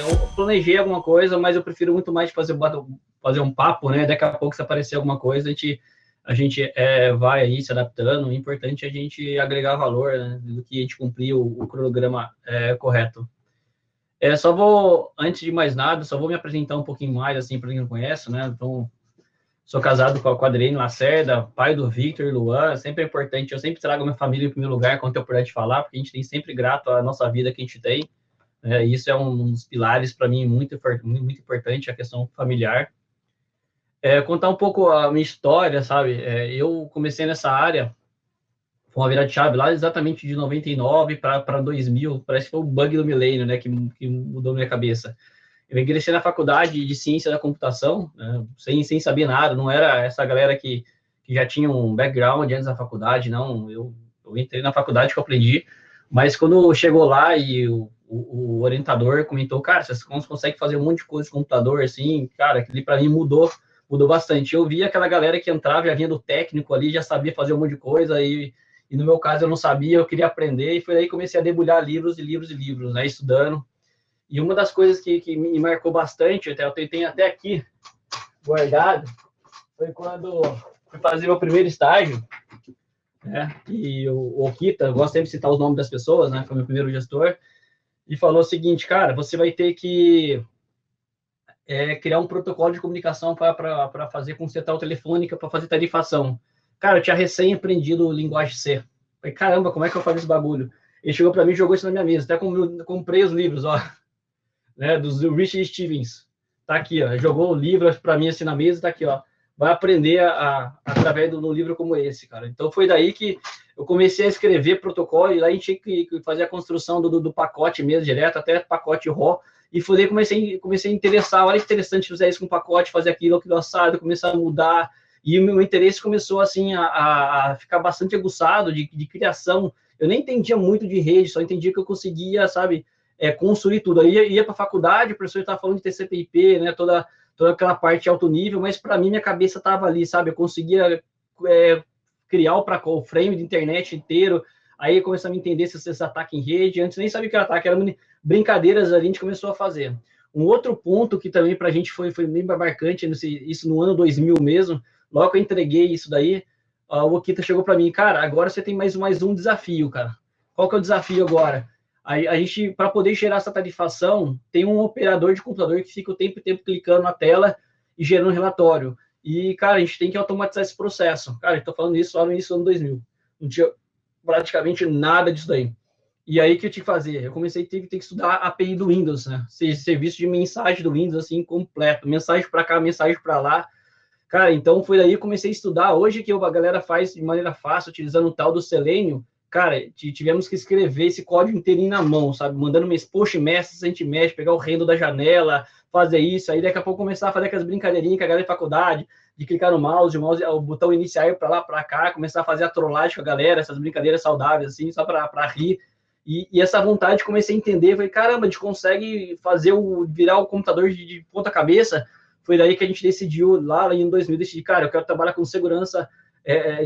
eu planejei alguma coisa, mas eu prefiro muito mais fazer um papo, né? Daqui a pouco, se aparecer alguma coisa, a gente vai aí se adaptando. O importante é a gente agregar valor, né? Do que a gente cumprir o cronograma correto. Antes de mais nada, só vou me apresentar um pouquinho mais, assim, para quem não conhece, né? Então, sou casado com a Adriane Lacerda, pai do Victor e Luan. Sempre é importante, eu sempre trago minha família em primeiro lugar quando eu puder te falar, porque a gente tem sempre grato a nossa vida que a gente tem. Isso é um dos pilares para mim muito importante, a questão familiar. Contar um pouco a minha história, sabe? Eu comecei nessa área, foi uma virada de chave lá exatamente de 99 para 2000, parece que foi o bug do milênio, né, que mudou minha cabeça. Eu ingressei na faculdade de ciência da computação, né, sem saber nada, não era essa galera que já tinha um background antes da faculdade, não. Eu entrei na faculdade que eu aprendi, mas quando chegou lá e o orientador comentou, cara, você consegue fazer um monte de coisa com computador, assim, cara, aquilo para mim mudou bastante. Eu via aquela galera que entrava, já vinha do técnico ali, já sabia fazer um monte de coisa, e no meu caso eu não sabia, eu queria aprender, e foi aí que comecei a debulhar livros e livros e livros, né, estudando. E uma das coisas que me marcou bastante, eu tenho até aqui guardado, foi quando fui fazer meu primeiro estágio, né? E o Okita, eu gosto sempre de citar os nomes das pessoas, né? Foi meu primeiro gestor, e falou o seguinte, cara, você vai ter que criar um protocolo de comunicação para fazer com central telefônica, para fazer tarifação. Cara, eu tinha recém aprendido linguagem C. Falei, caramba, como é que eu faço esse bagulho? Ele chegou para mim e jogou isso na minha mesa. Até comprei os livros, ó, né, dos Richard Stevens. Tá aqui, ó. Jogou o livro para mim assim na mesa, tá aqui, ó. Vai aprender através de um livro como esse, cara. Então foi daí que eu comecei a escrever protocolo, e lá a gente tinha que fazer a construção do pacote mesmo, direto, até pacote RAW. E foi daí que comecei a interessar. Olha que interessante fazer isso com pacote, fazer aquilo assado, começar a mudar. E o meu interesse começou assim a ficar bastante aguçado de criação. Eu nem entendia muito de rede, só entendia que eu conseguia, sabe, construir tudo. Aí ia para a faculdade, o professor estava falando de TCP/IP, né, toda aquela parte de alto nível, mas para mim minha cabeça estava ali, sabe, eu conseguia criar o frame de internet inteiro. Aí começou a me entender se esse ataque em rede, antes nem sabia que era ataque, eram brincadeiras ali, a gente começou a fazer. Um outro ponto que também para a gente foi bem marcante, isso no ano 2000 mesmo, logo que eu entreguei isso daí, o Okita chegou para mim, cara, agora você tem mais um desafio, cara. Qual que é o desafio agora? A gente, para poder gerar essa tarifação, tem um operador de computador que fica o tempo clicando na tela e gerando um relatório. E, cara, a gente tem que automatizar esse processo. Cara, eu tô falando isso lá no início do ano 2000. Não tinha praticamente nada disso daí. E aí, o que eu tinha que fazer? Eu comecei a ter que estudar a API do Windows, né? Serviço de mensagem do Windows, assim, completo. Mensagem para cá, mensagem para lá. Cara, então foi daí que eu comecei a estudar. Hoje que a galera faz de maneira fácil, utilizando o tal do Selenium, cara, tivemos que escrever esse código inteirinho na mão, sabe? Mandando push mesh, send mesh, pegar o render da janela, fazer isso. Aí daqui a pouco começar a fazer aquelas brincadeirinhas com a galera de faculdade, de clicar no mouse, o botão iniciar ir para lá, para cá, começar a fazer a trollagem com a galera, essas brincadeiras saudáveis, assim, só para rir. E essa vontade comecei a entender, falei, caramba, a gente consegue virar o computador de ponta cabeça. Foi daí que a gente decidiu, lá em 2000, decidir, cara, eu quero trabalhar com segurança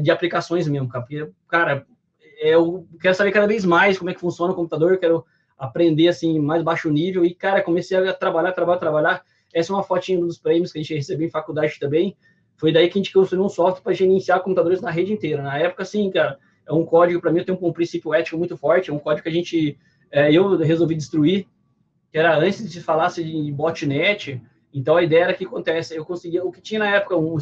de aplicações mesmo, cara, porque, cara, eu quero saber cada vez mais como é que funciona o computador, eu quero aprender, assim, mais baixo nível, e, cara, comecei a trabalhar. Essa é uma fotinha dos prêmios que a gente recebeu em faculdade também. Foi daí que a gente construiu um software para gerenciar computadores na rede inteira. Na época, assim, cara, é um código, para mim, eu tenho um princípio ético muito forte, é um código que eu resolvi destruir, que era antes de falar de botnet. Então, a ideia era que acontece, eu conseguia, o que tinha na época, um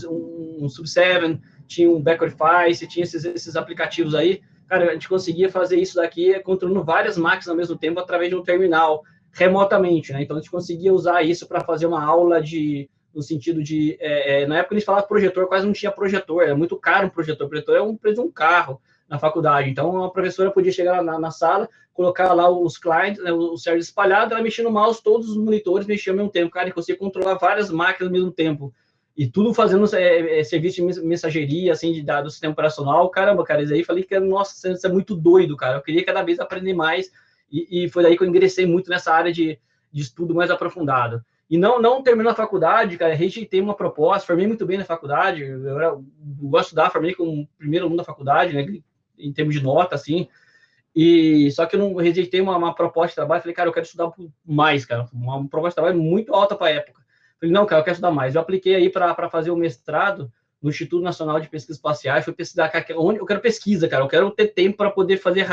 Sub7, tinha um Backwardify, tinha esses aplicativos aí, cara, a gente conseguia fazer isso daqui controlando várias máquinas ao mesmo tempo através de um terminal, remotamente, né? Então, a gente conseguia usar isso para fazer uma aula no sentido de, na época eles falavam projetor, quase não tinha projetor, era muito caro um projetor é um preço de um carro na faculdade. Então, a professora podia chegar na sala, colocar lá os clientes, né, o server espalhado, ela mexia no mouse, todos os monitores mexiam ao mesmo tempo, cara, e conseguia controlar várias máquinas ao mesmo tempo. E tudo fazendo serviço de mensageria, assim, do sistema operacional. Caramba, cara, isso aí falei que, nossa, isso é muito doido, cara. Eu queria cada vez aprender mais, e foi daí que eu ingressei muito nessa área de estudo mais aprofundado. E não terminou a faculdade, cara, rejeitei uma proposta, formei muito bem na faculdade, eu gosto de estudar, formei com o primeiro aluno da faculdade, né, em termos de nota, assim, E só que eu não rejeitei uma proposta de trabalho. Falei, cara, eu quero estudar mais, cara. Uma proposta de trabalho muito alta para a época. Falei, não, cara, eu quero estudar mais. Eu apliquei aí para fazer o mestrado no Instituto Nacional de Pesquisas Espaciais. Fui pesquisar, cara, onde eu quero pesquisa, cara. Eu quero ter tempo para poder fazer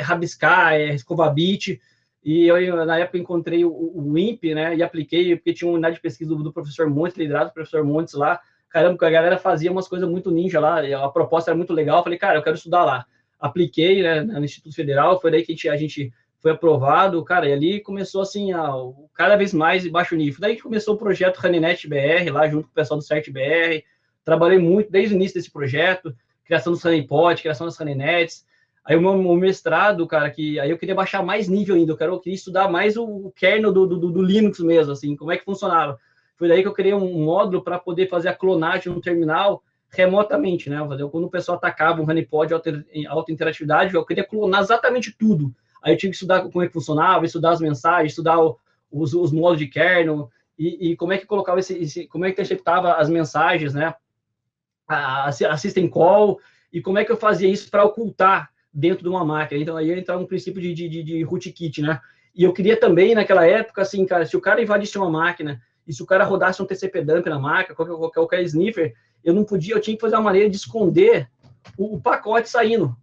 rabiscar, escovar bit. E eu, na época, encontrei o INPE, né? E apliquei, porque tinha uma unidade de pesquisa do professor Montes, liderado pelo professor Montes lá. Caramba, a galera fazia umas coisas muito ninja lá. A proposta era muito legal. Eu falei, cara, eu quero estudar lá. Apliquei, né, no Instituto Federal. Foi daí que a gente foi aprovado, cara, e ali começou, assim, cada vez mais de baixo nível. Daí que começou o projeto RaniNet BR, lá junto com o pessoal do CERT BR. Trabalhei muito desde o início desse projeto, criação dos RaniPod, criação das RaniNets. Aí o meu mestrado, cara, que aí eu queria baixar mais nível ainda, eu queria estudar mais o kernel do Linux mesmo, assim, como é que funcionava. Foi daí que eu criei um módulo para poder fazer a clonagem no terminal remotamente, né? Quando o pessoal atacava um honeypot de alta interatividade, eu queria clonar exatamente tudo. Aí eu tive que estudar como é que funcionava, estudar as mensagens, estudar os modos de kernel e como é que colocava como é que interceptava as mensagens, né? A system call e como é que eu fazia isso para ocultar dentro de uma máquina. Então aí entra um princípio de rootkit, né? E eu queria também naquela época, assim, cara, se o cara invadisse uma máquina e se o cara rodasse um TCP dump na máquina, qualquer sniffer, eu não podia, eu tinha que fazer uma maneira de esconder o pacote saindo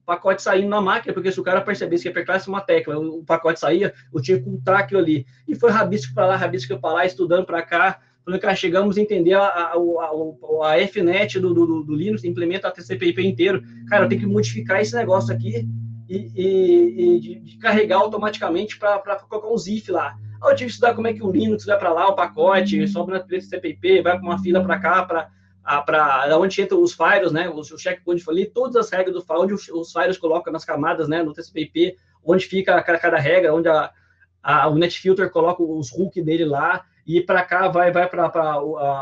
na máquina, porque se o cara percebesse que apertasse uma tecla, o pacote saía, eu tinha que ocultar aquilo ali. E foi rabisco para lá, rabisco para lá, estudando para cá. Falei, cara, chegamos a entender a FNet do Linux, implementa a TCP/IP inteiro. Cara, eu tenho que modificar esse negócio aqui de carregar automaticamente para colocar um ZIF lá. Aí eu tive que estudar como é que o Linux vai para lá, o pacote, sobe na TCP/IP, vai para uma fila para cá, para onde entram os firewalls, né? O checkpoint ali, todas as regras do firewall, onde os firewalls colocam nas camadas, né? No TCP/IP, onde fica cada regra, onde o NetFilter coloca os hooks dele lá, e para cá vai para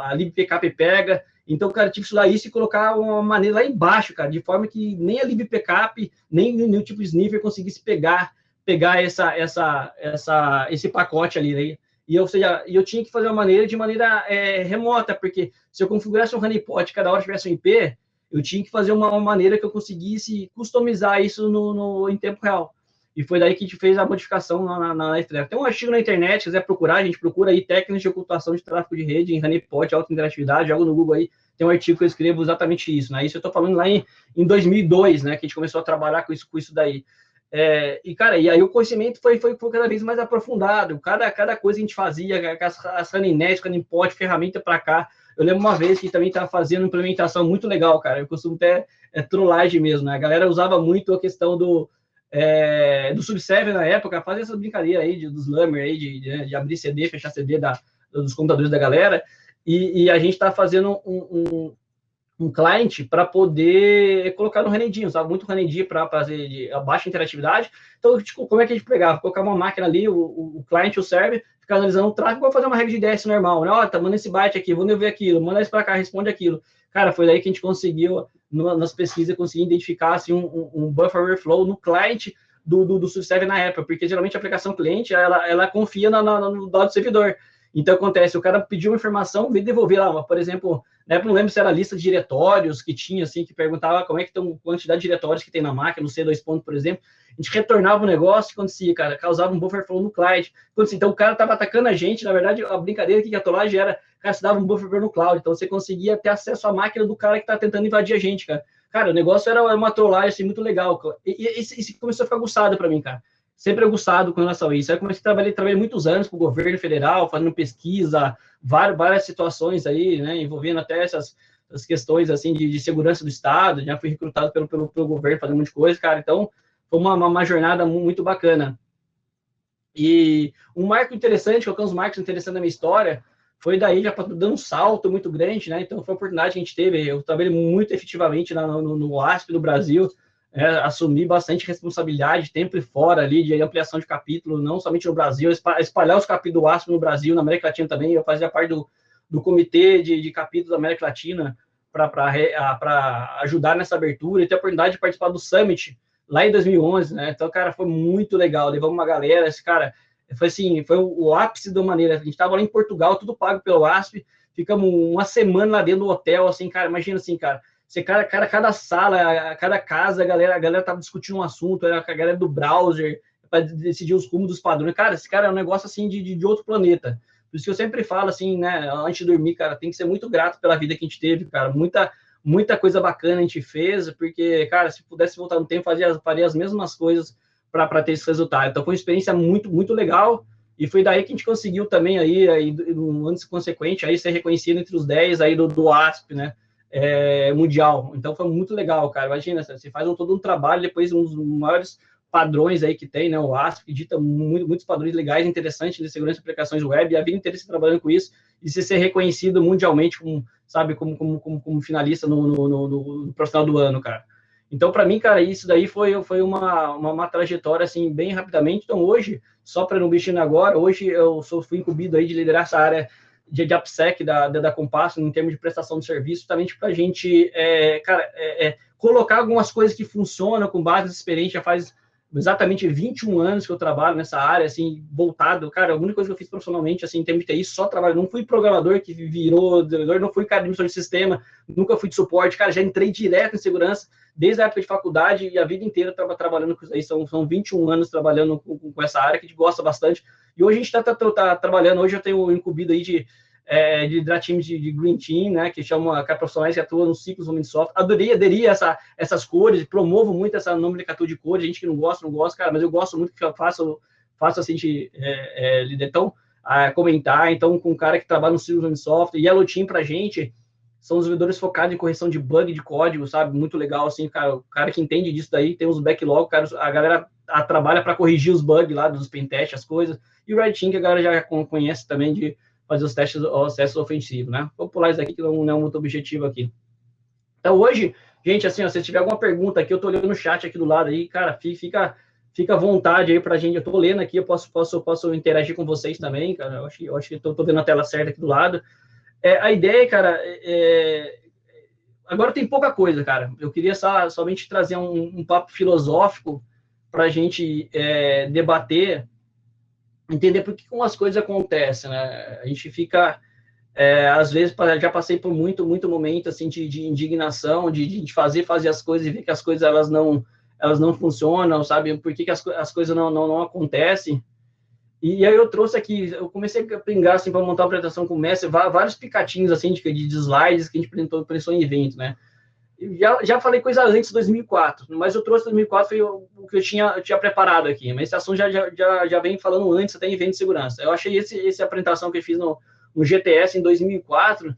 a libpcap pega. Então, cara, eu tive que estudar isso e colocar uma maneira lá embaixo, cara, de forma que nem a libpcap, nem o tipo sniffer conseguisse pegar esse pacote ali, né? E eu tinha que fazer uma maneira de maneira remota, porque se eu configurasse um honeypot cada hora tivesse um IP, eu tinha que fazer uma maneira que eu conseguisse customizar isso em tempo real. E foi daí que a gente fez a modificação na F-Traffic. Tem um artigo na internet, se quiser procurar, a gente procura aí técnicas de ocultação de tráfego de rede em honeypot, alta interatividade, joga no Google aí, tem um artigo que eu escrevo exatamente isso, né? Isso eu estou falando lá em 2002, né? Que a gente começou a trabalhar com isso daí. E, cara, e aí o conhecimento foi cada vez mais aprofundado. Cada coisa que a gente fazia, as RaniNet, honeypot, ferramenta para cá. Eu lembro uma vez que também estava fazendo uma implementação muito legal, cara. Eu costumo até trollagem mesmo, né? A galera usava muito a questão do Subserver na época, fazer essa brincadeira aí dos Slammer aí, de abrir CD, fechar CD dos computadores da galera, e a gente tá fazendo um client para poder colocar no Renedinho, usava muito Renedinho para fazer a baixa interatividade. Então, tipo, como é que a gente pegava? Colocar uma máquina ali, o client, o server, ficar analisando o tráfego, vou fazer uma regra de DS normal, né? Ó, tá mandando esse byte aqui, vou ver aquilo, manda isso para cá, responde aquilo. Cara, foi daí que a gente conseguiu, nas pesquisas, conseguir identificar assim, um buffer overflow no client do subserver na época, porque geralmente a aplicação cliente, ela confia no dado do servidor. Então, acontece, o cara pediu uma informação, veio devolver lá, por exemplo, né, não lembro se era a lista de diretórios que tinha, assim, que perguntava como é que tem a quantidade de diretórios que tem na máquina, no C2 ponto, por exemplo. A gente retornava o negócio e acontecia, cara, causava um buffer flow no client. Então, o cara estava atacando a gente, na verdade, a brincadeira que a trollagem era, cara, você dava um buffer no cloud, então você conseguia ter acesso à máquina do cara que está tentando invadir a gente, cara. Cara, o negócio era uma trollagem, assim, muito legal. E isso começou a ficar aguçado para mim, cara. Sempre aguçado com relação a isso. Aí comecei a trabalhar muitos anos com o governo federal, fazendo pesquisa, várias situações aí, né, envolvendo até essas questões, assim, de segurança do Estado. Já fui recrutado pelo governo, fazendo um monte de coisa, cara. Então, foi uma jornada muito bacana. E um marco interessante, alguns marcos interessantes da minha história, foi daí já dando um salto muito grande, né? Então, foi a oportunidade que a gente teve. Eu trabalhei muito efetivamente no ASP do Brasil, assumi bastante responsabilidade, tempo e fora ali, de ampliação de capítulo, não somente no Brasil, espalhar os capítulos do ASP no Brasil, na América Latina também. Eu fazia parte do comitê de capítulos da América Latina para ajudar nessa abertura e ter a oportunidade de participar do Summit lá em 2011, né? Então, cara, foi muito legal. Levamos uma galera, esse cara, foi assim, foi o ápice da maneira. A gente estava lá em Portugal, tudo pago pelo ASP, ficamos uma semana lá dentro do hotel, assim, cara, imagina assim, cara, cada sala, cada casa, a galera tava discutindo um assunto, era a galera do browser, para decidir os rumos dos padrões. Cara, esse cara é um negócio assim de outro planeta. Por isso que eu sempre falo assim, né, antes de dormir, cara, tem que ser muito grato pela vida que a gente teve, cara. Muita coisa bacana a gente fez, porque, cara, se pudesse voltar no tempo, faria as mesmas coisas para ter esse resultado. Então foi uma experiência muito legal, e foi daí que a gente conseguiu também aí no ano consequente, aí ser reconhecido entre os 10 aí do ASP, né, mundial. Então foi muito legal, cara. Imagina, você faz todo um trabalho, depois um dos maiores padrões aí que tem, né, o ASP, que dita muitos padrões legais, interessantes de segurança de aplicações web, e a vida inteira se trabalhando com isso, e se ser reconhecido mundialmente como finalista no profissional do ano, cara. Então, para mim, cara, isso daí foi uma trajetória, assim, bem rapidamente. Então, hoje, só para não mexer agora, hoje eu fui incumbido aí de liderar essa área de AppSec da Compasso, em termos de prestação de serviço, justamente para a gente, colocar algumas coisas que funcionam com base nessa experiência. Já faz exatamente 21 anos que eu trabalho nessa área, assim, voltado, cara, a única coisa que eu fiz profissionalmente, assim, em termos de TI, só trabalho, não fui programador que virou desenvolvedor, não fui cara de administrador de sistema, nunca fui de suporte, cara, já entrei direto em segurança, desde a época de faculdade e a vida inteira trabalhando com isso aí, são 21 anos trabalhando com essa área, que a gente gosta bastante, e hoje a gente tá trabalhando, hoje eu tenho incumbido aí de liderar times de Green Team, né, que chama profissionais que atuam nos ciclos do software. Aderi essas cores, promovo muito essa nomenclatura de cores, gente que não gosta, cara, mas eu gosto muito que eu faço assim, líder. Então, comentar, então, com um cara que trabalha no ciclo do software, e Yellow Team pra gente são os desenvolvedores focados em correção de bug de código, sabe, muito legal, assim, cara, o cara que entende disso daí, tem os backlog, cara, a galera trabalha para corrigir os bugs lá dos pentest, as coisas, e o Red Team, que a galera já conhece também de fazer os testes ofensivos, né? Vou pular isso aqui, que não é muito objetivo aqui. Então, hoje, gente, assim, ó, se tiver alguma pergunta aqui, eu tô olhando no chat aqui do lado aí, cara, fica à vontade aí pra gente, eu tô lendo aqui, eu posso interagir com vocês também, cara, eu acho que tô vendo a tela certa aqui do lado. A ideia, cara, agora tem pouca coisa, cara, eu queria somente trazer um papo filosófico pra gente debater, entender por que as coisas acontecem, né? A gente fica, às vezes, já passei por muito momento, assim, de indignação, de fazer as coisas e ver que as coisas, elas não funcionam, sabe? Por que as coisas não acontecem? E aí eu trouxe aqui, eu comecei a pingar, assim, para montar uma apresentação com o Messi, vários picatinhos, assim, de slides que a gente apresentou em evento, né? Já falei coisa antes de 2004, mas eu trouxe 2004, foi o que eu tinha preparado aqui, mas esse assunto já vem falando antes, até em evento de segurança. Eu achei essa apresentação que eu fiz no GTS em 2004,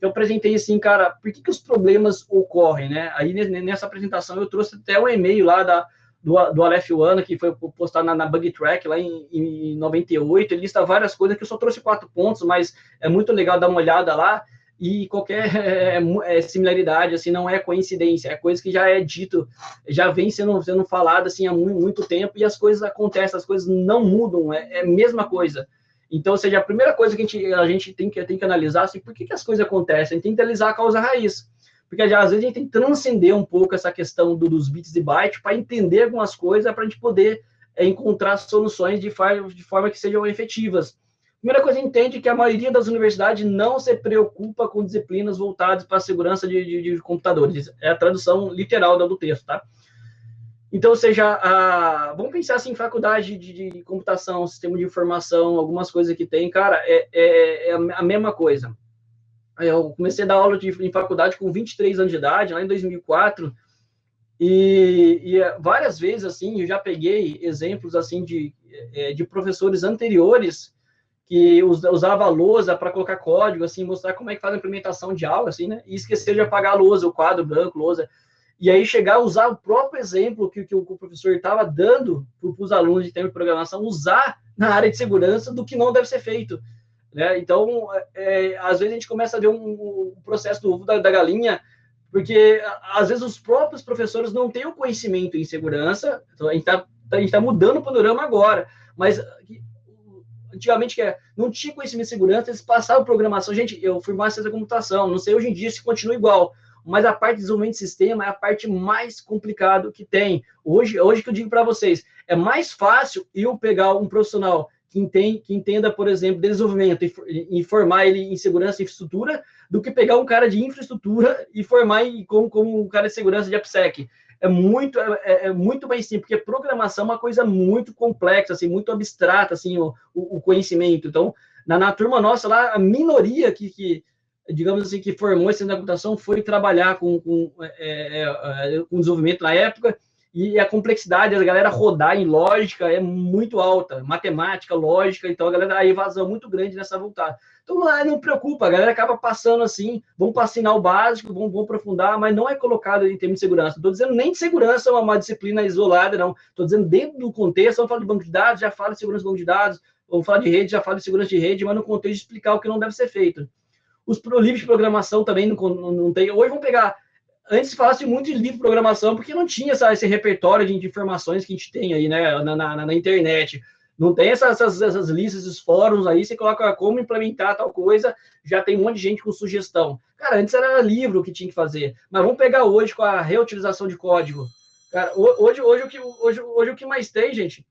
eu apresentei assim, cara, por que os problemas ocorrem, né? Aí nessa apresentação eu trouxe até um e-mail lá do Aleph One, que foi postado na Bug Track lá em 98, ele lista várias coisas, que eu só trouxe 4 pontos, mas é muito legal dar uma olhada lá, e qualquer similaridade, assim, não é coincidência, é coisa que já é dito, já vem sendo falado, assim, há muito tempo, e as coisas acontecem, as coisas não mudam, é a mesma coisa. Então, ou seja, a primeira coisa que a gente tem que analisar, assim, por que as coisas acontecem? A gente tem que analisar a causa raiz, porque às vezes a gente tem que transcender um pouco essa questão dos bits e bytes para entender algumas coisas, para a gente poder encontrar soluções de forma que sejam efetivas. Primeira coisa, entende que a maioria das universidades não se preocupa com disciplinas voltadas para a segurança de computadores. É a tradução literal do texto, tá? Então, ou seja, vamos pensar assim, faculdade de computação, sistema de informação, algumas coisas que tem, cara, é a mesma coisa. Eu comecei a dar aula em faculdade com 23 anos de idade, lá em 2004, e várias vezes, assim, eu já peguei exemplos, assim, de professores anteriores que usava a lousa para colocar código, assim, mostrar como é que faz a implementação de aula, assim, né? E esquecer de apagar a lousa, o quadro branco, lousa. E aí chegar a usar o próprio exemplo que o professor estava dando para os alunos de tema de programação, usar na área de segurança do que não deve ser feito, né? Então, às vezes a gente começa a ver um processo do ovo da galinha, porque às vezes os próprios professores não têm o conhecimento em segurança, então a gente tá mudando o panorama agora, mas antigamente não tinha conhecimento de segurança, eles passavam programação. Gente, eu fui mais ciência da computação, não sei hoje em dia se continua igual, mas a parte de desenvolvimento de sistema é a parte mais complicada que tem. Hoje que eu digo para vocês, é mais fácil eu pegar um profissional que entenda, por exemplo, desenvolvimento e formar ele em segurança e infraestrutura, do que pegar um cara de infraestrutura e formar como um cara de segurança de AppSec. É muito mais simples, porque programação é uma coisa muito complexa, assim, muito abstrata, assim, o conhecimento. Então, na turma nossa lá, a minoria digamos assim, que formou esse da computação foi trabalhar com desenvolvimento na época, e a complexidade da galera rodar em lógica é muito alta, matemática, lógica, então a evasão é muito grande nessa voltada. Então lá não preocupa, a galera acaba passando assim, vão para assinar o básico, vão aprofundar, mas não é colocado em termos de segurança. Estou dizendo nem de segurança é uma disciplina isolada, não. Estou dizendo dentro do contexto, vamos falar de banco de dados, já fala de segurança de banco de dados, vamos falar de rede, já fala de segurança de rede, mas no contexto de explicar o que não deve ser feito. Os livros de programação também não tem. Hoje vamos pegar. Antes falasse muito de livro de programação, porque não tinha esse repertório de informações que a gente tem aí, né, na internet. Não tem essas listas, esses fóruns aí, você coloca como implementar tal coisa, já tem um monte de gente com sugestão. Cara, antes era livro que tinha que fazer. Mas vamos pegar hoje com a reutilização de código. Cara, hoje o que mais tem, gente,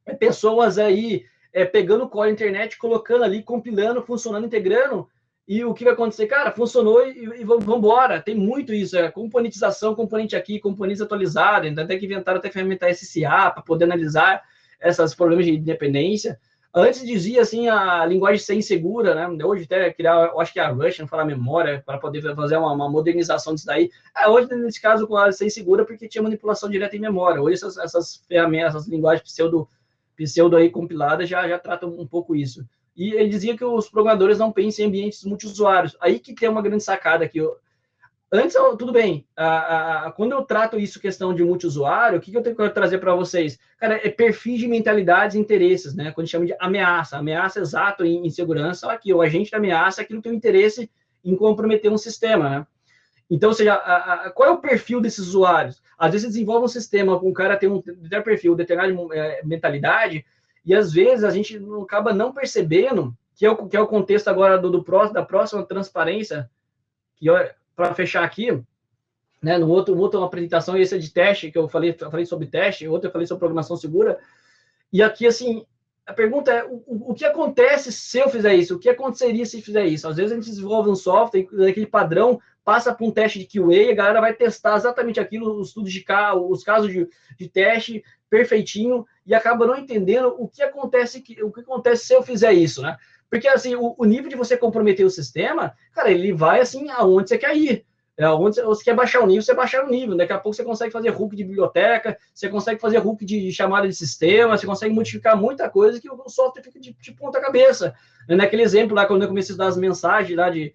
é pessoas aí pegando o código da internet, colocando ali, compilando, funcionando, integrando. E o que vai acontecer? Cara, funcionou e vamos embora. Tem muito isso, componentização, componente aqui, componentes atualizados, então tem que inventar até ferramentar SCA para poder analisar esses problemas de independência. Antes dizia assim a linguagem C insegura, né? Hoje até criar, eu acho que a Rush, não falar memória, para poder fazer uma modernização disso daí. Hoje, nesse caso, com a C insegura, porque tinha manipulação direta em memória. Hoje essas ferramentas, essas linguagens pseudo aí compiladas já tratam um pouco isso. E ele dizia que os programadores não pensam em ambientes multiusuários. Aí que tem uma grande sacada aqui. Antes, tudo bem, quando eu trato isso, questão de multiusuário, o que eu tenho que trazer para vocês? Cara, é perfis de mentalidades e interesses, né? Quando a gente chama de ameaça. Ameaça exato em segurança, aqui, o agente da ameaça é aquilo que tem um interesse em comprometer um sistema, né? Então, ou seja, qual é o perfil desses usuários? Às vezes, você desenvolve um sistema com um cara tem um determinado perfil, determinada mentalidade, e às vezes a gente acaba não percebendo que é o contexto agora da próxima transparência, que para fechar aqui, né, no outra apresentação, esse é de teste, que eu falei sobre teste, outro eu falei sobre programação segura, e aqui, assim, a pergunta é, o que acontece se eu fizer isso? O que aconteceria se fizer isso? Às vezes a gente desenvolve um software, aquele padrão, passa para um teste de QA, a galera vai testar exatamente aquilo, os estudos os casos de teste, perfeitinho, e acaba não entendendo o que acontece se eu fizer isso, né? Porque, assim, o nível de você comprometer o sistema, cara, ele vai, assim, aonde você quer ir. Onde você quer baixar o nível, você baixar o nível. Daqui a pouco você consegue fazer hook de biblioteca, você consegue fazer hook de chamada de sistema, você consegue modificar muita coisa que o software fica de ponta cabeça. Naquele exemplo lá, quando eu comecei a estudar as mensagens lá de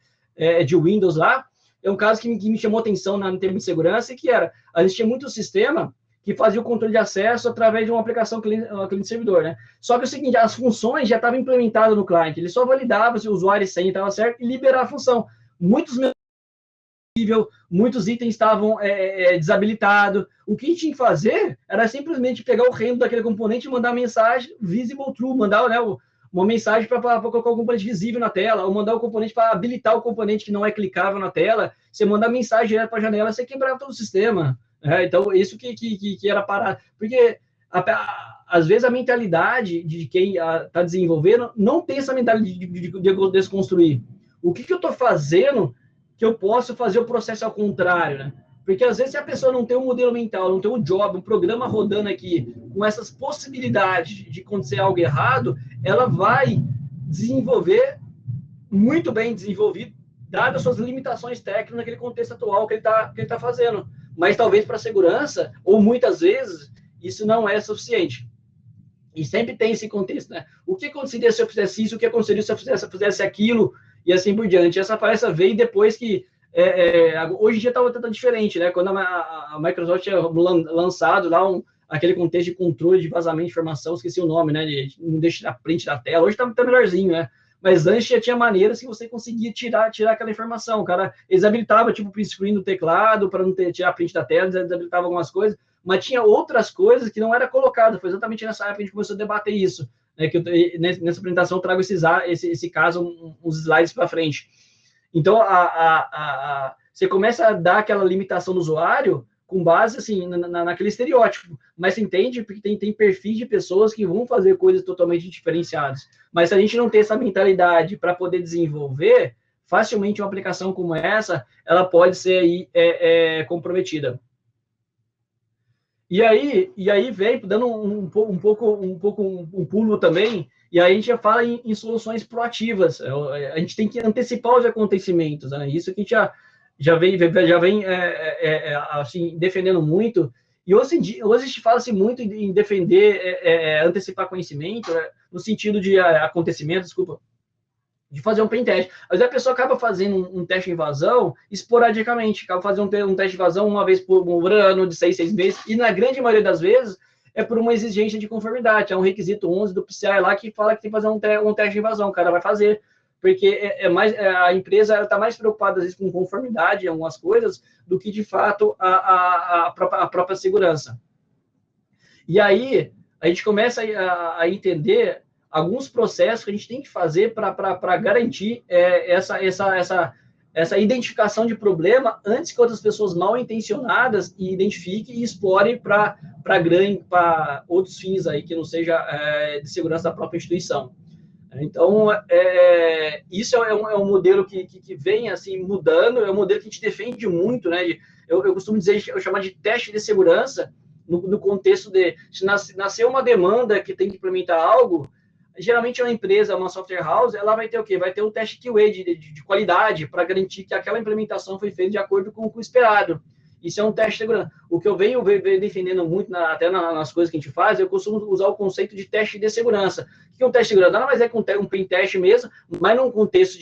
Windows lá, é um caso que me chamou atenção no termo de segurança, que era, a gente tinha muito sistema que fazia o controle de acesso através de uma aplicação cliente-servidor, né? Só que é o seguinte, as funções já estavam implementadas no cliente, ele só validava se o usuário e senha estava certo e liberar a função. Muitos itens estavam desabilitados. O que a gente tinha que fazer era simplesmente pegar o reino daquele componente e mandar a mensagem visible true, mandar, né, uma mensagem para colocar o componente visível na tela, ou mandar o componente para habilitar o componente que não é clicável na tela. Você mandar a mensagem direto para a janela, você quebrava todo o sistema. Então, isso que era parar. Porque, às vezes, a mentalidade de quem está desenvolvendo não tem essa mentalidade de desconstruir. O que eu estou fazendo que eu posso fazer o processo ao contrário, né? Porque, às vezes, se a pessoa não tem um modelo mental, não tem um job, um programa rodando aqui, com essas possibilidades de acontecer algo errado, ela vai desenvolver muito bem desenvolvido, dadas as suas limitações técnicas naquele contexto atual que ele tá fazendo. Mas, talvez, para segurança, ou muitas vezes, isso não é suficiente. E sempre tem esse contexto, né? O que aconteceria se eu fizesse isso? O que aconteceria se eu fizesse aquilo? E assim por diante. Essa palestra veio depois que hoje em dia está diferente, né? Quando a Microsoft tinha lançado lá aquele contexto de controle de vazamento de informação, esqueci o nome, né? Não deixa tirar print da tela. Hoje está melhorzinho, né? Mas antes já tinha maneiras que você conseguia tirar aquela informação. O cara desabilitava tipo o print screen do teclado para não tirar print da tela, desabilitava algumas coisas, mas tinha outras coisas que não era colocado. Foi exatamente nessa época que a gente começou a debater isso. Que nessa apresentação eu trago esse caso, uns slides para frente. Então, você começa a dar aquela limitação do usuário, com base, assim, naquele estereótipo. Mas você entende? Porque tem perfis de pessoas que vão fazer coisas totalmente diferenciadas. Mas se a gente não tem essa mentalidade para poder desenvolver, facilmente uma aplicação como essa, ela pode ser aí comprometida. E aí vem, dando um pulo também, e aí a gente já fala em soluções proativas. A gente tem que antecipar os acontecimentos, né? Isso que a gente já vem assim, defendendo muito. E hoje a gente fala-se muito em defender, antecipar conhecimento, no sentido de acontecimento, desculpa, de fazer um pen teste. Às vezes a pessoa acaba fazendo um teste de invasão esporadicamente, acaba fazendo um teste de invasão uma vez por ano, de 6 meses, e na grande maioria das vezes é por uma exigência de conformidade. É um requisito 11 do PCI lá que fala que tem que fazer um teste de invasão. O cara vai fazer, porque a empresa está mais preocupada, às vezes, com conformidade em algumas coisas do que, de fato, a própria segurança. E aí, a gente começa a entender alguns processos que a gente tem que fazer para garantir essa identificação de problema antes que outras pessoas mal intencionadas identifiquem e explorem para outros fins aí que não seja de segurança da própria instituição. Então, isso é um modelo que vem assim mudando, é um modelo que a gente defende muito, né? Eu costumo dizer, eu chamo de teste de segurança no contexto de se nascer uma demanda que tem que implementar algo. Geralmente uma empresa, uma software house, ela vai ter o quê? Vai ter um teste QA de qualidade para garantir que aquela implementação foi feita de acordo com o esperado. Isso é um teste de segurança. O que eu venho defendendo muito, até nas coisas que a gente faz, eu costumo usar o conceito de teste de segurança. O que é um teste de segurança? Nada mais é que um pen teste mesmo, mas num contexto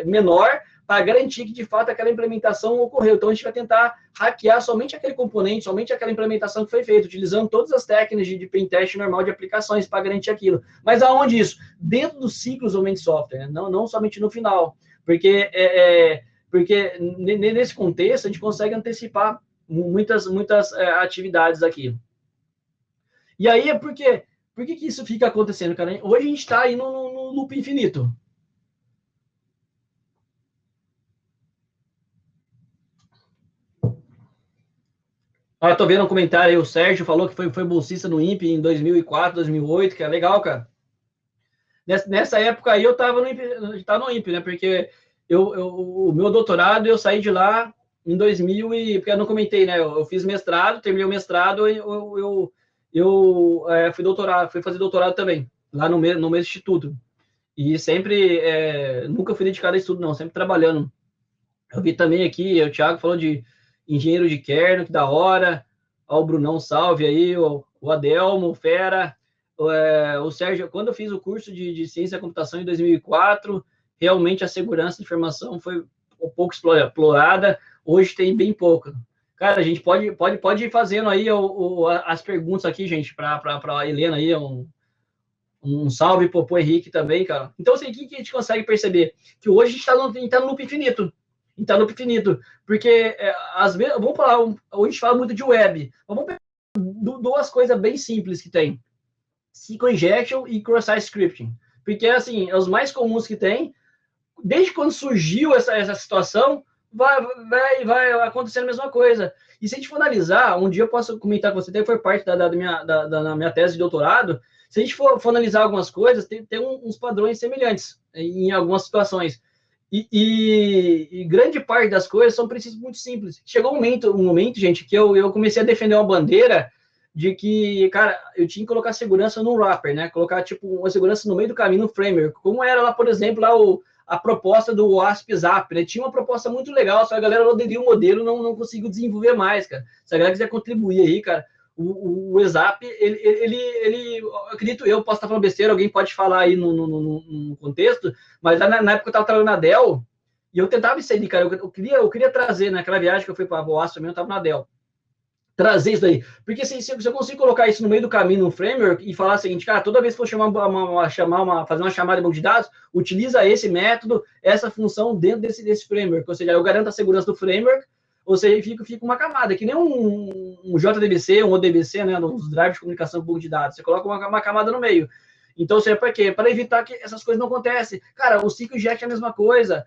menor, para garantir que, de fato, aquela implementação ocorreu. Então, a gente vai tentar hackear somente aquele componente, somente aquela implementação que foi feita, utilizando todas as técnicas de pentest normal de aplicações para garantir aquilo. Mas aonde isso? Dentro dos ciclos do software, né? Não somente no final. Porque nesse contexto, a gente consegue antecipar muitas atividades aqui. E aí, por que isso fica acontecendo, cara? Hoje a gente está aí no loop infinito. Ah, tô vendo um comentário aí, o Sérgio falou que foi bolsista no INPE em 2004, 2008, que é legal, cara. Nessa época aí eu tava no INPE, né? Porque o meu doutorado, eu saí de lá em 2000 porque eu não comentei, né? Eu fiz mestrado, terminei o mestrado, eu fui fazer doutorado também, lá no mesmo instituto. E sempre, nunca fui dedicado a estudo, não, sempre trabalhando. Eu vi também aqui, o Thiago falou de engenheiro de Kernel, que da hora. Ó, o Brunão, salve aí, o Adelmo, fera. O Sérgio, quando eu fiz o curso de Ciência da Computação em 2004, realmente a segurança de informação foi um pouco explorada, hoje tem bem pouco. Cara, a gente pode ir fazendo aí as perguntas aqui, gente, para a Helena aí, um salve pro Henrique também, cara. Então, assim, o que a gente consegue perceber? Que hoje a gente está no loop infinito. Está no loop infinito. Porque, às vezes, hoje a gente fala muito de web. Mas vamos pegar duas coisas bem simples que tem. SQL Injection e Cross-Site Scripting. Porque, assim, é os mais comuns que tem. Desde quando surgiu essa situação, vai acontecer a mesma coisa. E se a gente for analisar, um dia eu posso comentar com você, até foi parte da minha tese de doutorado, se a gente for analisar algumas coisas, tem uns padrões semelhantes em algumas situações. E grande parte das coisas são princípios muito simples. Chegou um momento, gente, que eu comecei a defender uma bandeira de que, cara, eu tinha que colocar segurança no wrapper, né? Colocar, tipo, uma segurança no meio do caminho, no framework. Como era lá, por exemplo, lá a proposta do WASP-ZAP, né? Tinha uma proposta muito legal, só a galera aderiu o modelo, não conseguiu desenvolver mais, cara. Se a galera quiser contribuir aí, cara, o ESAP, ele acredito eu, posso estar falando besteira, alguém pode falar aí no contexto, mas na época eu estava trabalhando na Dell, e eu tentava isso aí, cara, eu queria trazer, naquela viagem que eu fui para a Boas também, eu estava na Dell, trazer isso daí, porque se eu consigo colocar isso no meio do caminho no framework e falar o seguinte, cara, toda vez que for fazer uma chamada de banco de dados, utiliza esse método, essa função dentro desse framework, ou seja, eu garanto a segurança do framework, ou seja, fica uma camada, que nem um JDBC, um ODBC, né, os drivers de comunicação com banco de dados, você coloca uma camada no meio. Então, seja para quê? Para evitar que essas coisas não acontecem. Cara, o SQL Injection é a mesma coisa.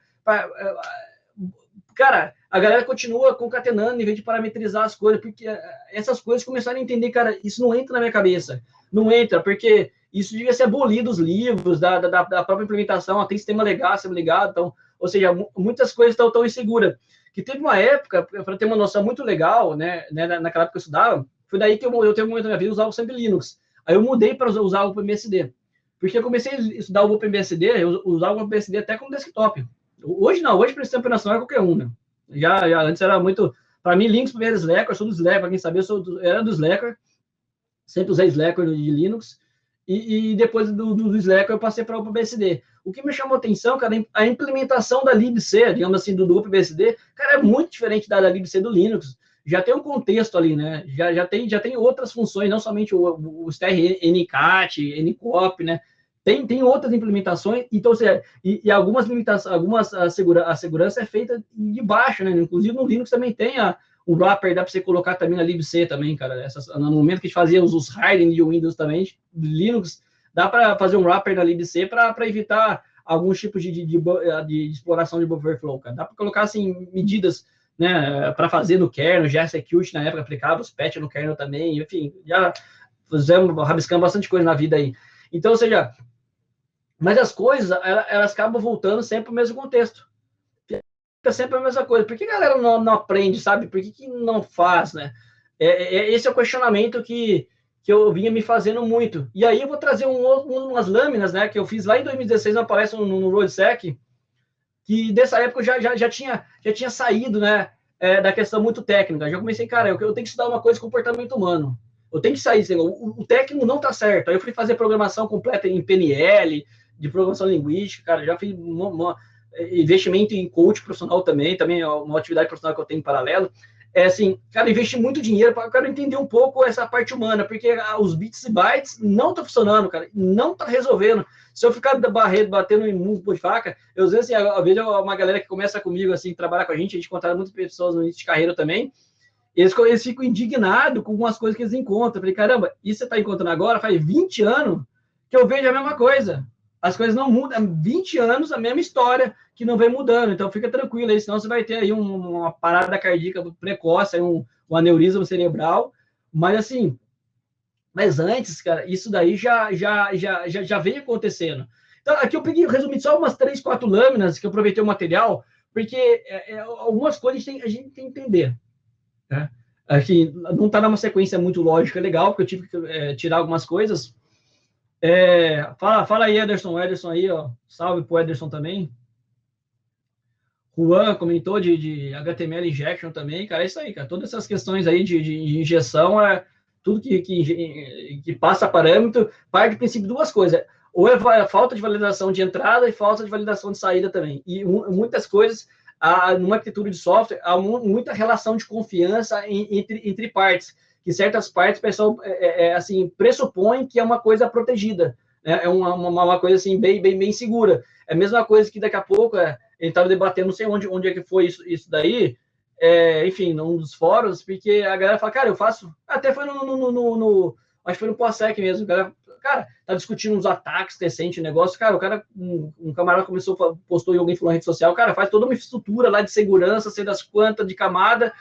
Cara, a galera continua concatenando em vez de parametrizar as coisas, porque essas coisas começaram a entender, cara, isso não entra na minha cabeça. Não entra, porque isso devia ser abolido dos livros, da própria implementação, ó, tem sistema legal, sistema ligado, então, ou seja, muitas coisas estão tão inseguras. Que teve uma época, para ter uma noção muito legal, né, naquela época que eu estudava, foi daí que eu tenho um momento da minha vida, eu usava sempre Linux. Aí eu mudei para usar o OpenBSD. Porque eu comecei a estudar o OpenBSD, eu usava o OpenBSD até como desktop. Hoje não, hoje para sistema operacional é qualquer um, né? Já antes era muito... Para mim, Linux primeiro Slacker, eu sou do Slacker, para quem sabe, era do Slacker, sempre usei Slacker de Linux, e depois do Slacker eu passei para o OpenBSD. O que me chamou a atenção, cara, a implementação da libc, digamos assim, do OpenBSD, cara, é muito diferente da libc do Linux. Já tem um contexto ali, né? Já tem outras funções, não somente o strncat, ncop, né? Tem outras implementações, então, e algumas limitações, a segurança é feita de baixo, né? Inclusive no Linux também tem o wrapper, dá para você colocar também na libc também, cara. No momento que a gente fazia os hiding de Windows também, Linux, dá para fazer um wrapper na libc para evitar alguns tipos de exploração de overflow, cara. Dá para colocar, assim, medidas, né, para fazer no kernel, GSecurity na época aplicava os patches no kernel também, enfim, já rabiscamos bastante coisa na vida aí. Então, ou seja, mas as coisas, elas acabam voltando sempre para o mesmo contexto. Fica sempre a mesma coisa. Por que a galera não aprende, sabe? Por que não faz, né? Esse é o questionamento que eu vinha me fazendo muito. E aí eu vou trazer umas lâminas, né, que eu fiz lá em 2016, uma palestra no RoadSec, que dessa época eu já tinha saído, né, da questão muito técnica. Já comecei, cara, eu tenho que estudar uma coisa de comportamento humano. Eu tenho que sair, o técnico não tá certo. Aí eu fui fazer programação completa em PNL, de programação linguística, cara, já fiz investimento em coach profissional também é uma atividade profissional que eu tenho em paralelo. Assim, cara, investi muito dinheiro para eu quero entender um pouco essa parte humana, porque os bits e bytes não estão funcionando, cara, não tá resolvendo. Se eu ficar batendo em murro de faca, eu assim, eu vejo uma galera que começa comigo, assim, trabalhar com a gente contrata muitas pessoas no início de carreira também, eles ficam indignados com algumas coisas que eles encontram. Eu falei, caramba, isso você está encontrando agora? Faz 20 anos que eu vejo a mesma coisa. As coisas não mudam. 20 anos, a mesma história que não vem mudando. Então, fica tranquilo aí, senão você vai ter aí uma parada cardíaca precoce, aí um aneurisma cerebral. Mas, assim, antes, cara, isso daí já vem acontecendo. Então, aqui eu resumi só umas 3, 4 lâminas que eu aproveitei o material, porque algumas coisas a gente tem que entender. Né? Aqui não está numa sequência muito lógica legal, porque eu tive que tirar algumas coisas. Fala aí, Ederson. Ederson aí, ó. Salve pro Ederson também. Juan comentou de HTML injection também, cara. É isso aí, cara. Todas essas questões aí de injeção tudo que passa parâmetro, parte do princípio de duas coisas. Ou é falta de validação de entrada e falta de validação de saída também. E muitas coisas, numa arquitetura de software, há muita relação de confiança entre partes, que certas partes o pessoal assim, pressupõe que é uma coisa protegida, né? É uma coisa assim, bem segura. É a mesma coisa que daqui a pouco, ele estava debatendo, não sei onde é que foi isso daí, enfim, num dos fóruns, porque a galera fala, cara, eu faço, até foi acho que foi no POSSEC mesmo, cara, tá discutindo uns ataques recentes, negócio, cara, o cara, um camarada postou em alguém falou na rede social, cara, faz toda uma estrutura lá de segurança, sei das quantas, de camada,